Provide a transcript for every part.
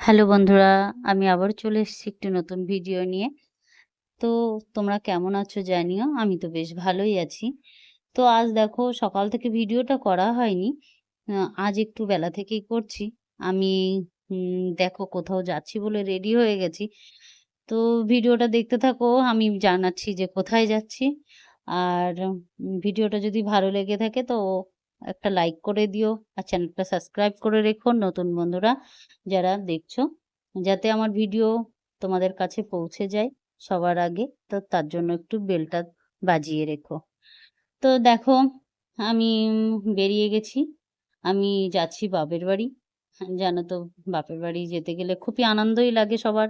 Hello বন্ধুরা, আমি আবার চলে এসেছি একটি নতুন ভিডিও নিয়ে। তো তোমরা কেমন আছো জানিও। আমি তো বেশ ভালোই আছি। তো আজ দেখো সকাল থেকে ভিডিওটা করা হয়নি। আজ একটু বেলা থেকেই করছি। আমি দেখো কোথাও যাচ্ছি বলে রেডি হয়ে গেছি। তো ভিডিওটা দেখতে থাকো। আমি জানাচ্ছি যে কোথায় যাচ্ছি। আর ভিডিওটা যদি ভালো লেগে থাকে তো একটা লাইক করে দিও। আর চ্যানেলটা সাবস্ক্রাইব করে রেখো নতুন বন্ধুরা যারা দেখছো। যাতে আমার ভিডিও তোমাদের কাছে পৌঁছে যায় সবার আগে। তো তার জন্য একটু বেলটা বাজিয়ে রেখো। তো দেখো আমি বেরিয়ে গেছি। আমি যাচ্ছি বাপের বাড়ি। জানো তো বাপের বাড়ি যেতে গেলে খুবই আনন্দই লাগে সবার।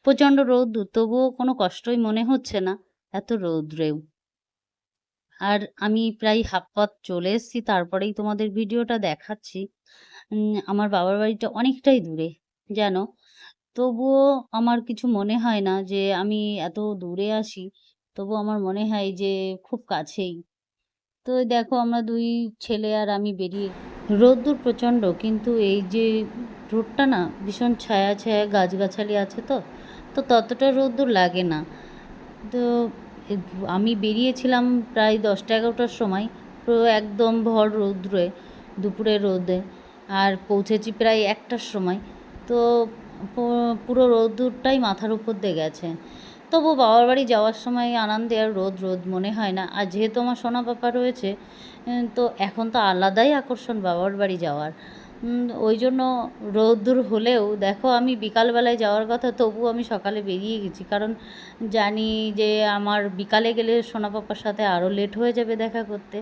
প্রচণ্ড রোদ্দুর তবুও কোনো কষ্টই মনে হচ্ছে না, এত রৌদ্রেও। আর আমি প্রায় হাফ পথ চলে এসেছি তারপরেই তোমাদের ভিডিওটা দেখাচ্ছি। আমার বাবার বাড়িটা অনেকটাই দূরে জানো। তবুও আমার কিছু মনে হয় না যে আমি এত দূরে আসি। তবুও আমার মনে হয় যে খুব কাছেই। তো এই দেখো আমরা ২ ছেলে আর আমি বেরিয়ে রোদ্দুর প্রচণ্ড কিন্তু এই যে রোদটা না ভীষণ ছায়া, ছায়া গাছগাছালি আছে তো, তো ততটা রোদ্দুর লাগে না। তো এ আমি বেরিয়েছিলাম প্রায় ১০টা-১১টার সময়। তো একদম ভর রৌদ্রে, দুপুরের রোদে। আর পৌঁছেছি প্রায় ১টার সময়। তো পুরো রোদ্দুরটাই মাথার উপর দিয়ে গেছে। তবু বাবার বাড়ি যাওয়ার সময় আনন্দে আর রোদ রোদ মনে হয় না। আর যেহেতু আমার সোনা পাপা রয়েছে তো এখন তো আলাদাই আকর্ষণ বাবার বাড়ি যাওয়ার। ওই জন্য রোদ্দুর হলেও দেখো আমি বিকালবেলায় যাওয়ার কথা তবুও আমি সকালে বেরিয়ে গেছি। কারণ জানি যে আমার বিকালে গেলে সোনা পাপার সাথে আরও লেট হয়ে যাবে দেখা করতে।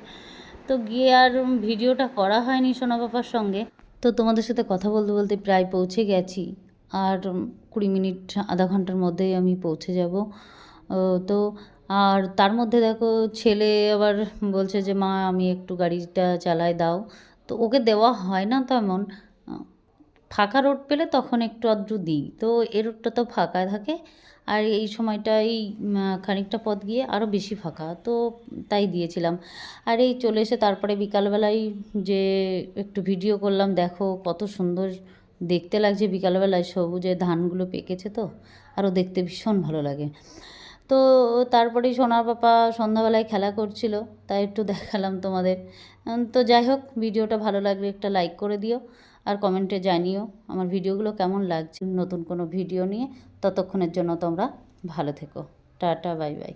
তো গিয়ে আর ভিডিওটা করা হয়নি সোনা পাপার সঙ্গে। তো তোমাদের সাথে কথা বলতে বলতে প্রায় পৌঁছে গেছি। আর ২০ মিনিট আধা ঘন্টার মধ্যেই আমি পৌঁছে যাব। তো আর তার মধ্যে দেখো ছেলে আবার বলছে যে মা আমি একটু গাড়িটা চালাই দাও। তো ওকে দেওয়া হয় না তেমন। ফাঁকা রোড পেলে তখন একটু আধটু দিই। তো এই রোডটা তো ফাঁকা থাকে। আর এই সময়টাই খানিকটা পথ গিয়ে আরও বেশি ফাঁকা। তো তাই দিয়েছিলাম। আর এই চলে এসে তারপরে বিকালবেলায় যে একটু ভিডিও করলাম দেখো কত সুন্দর দেখতে লাগছে বিকালবেলায় সবুজে ধানগুলো পেকেছে তো আরও দেখতে ভীষণ ভালো লাগে। তো তারপরেই সোনার পাপা সন্ধ্যাবেলায় খেলা করছিল তাই একটু দেখালাম তোমাদের। তো যাই হোক ভিডিওটা ভালো লাগলে একটা লাইক করে দিও আর কমেন্টে জানিও আমার ভিডিওগুলো কেমন লাগছে। নতুন কোনো ভিডিও নিয়ে ততক্ষণের জন্য তোমরা ভালো থেকো। Tata bye bye.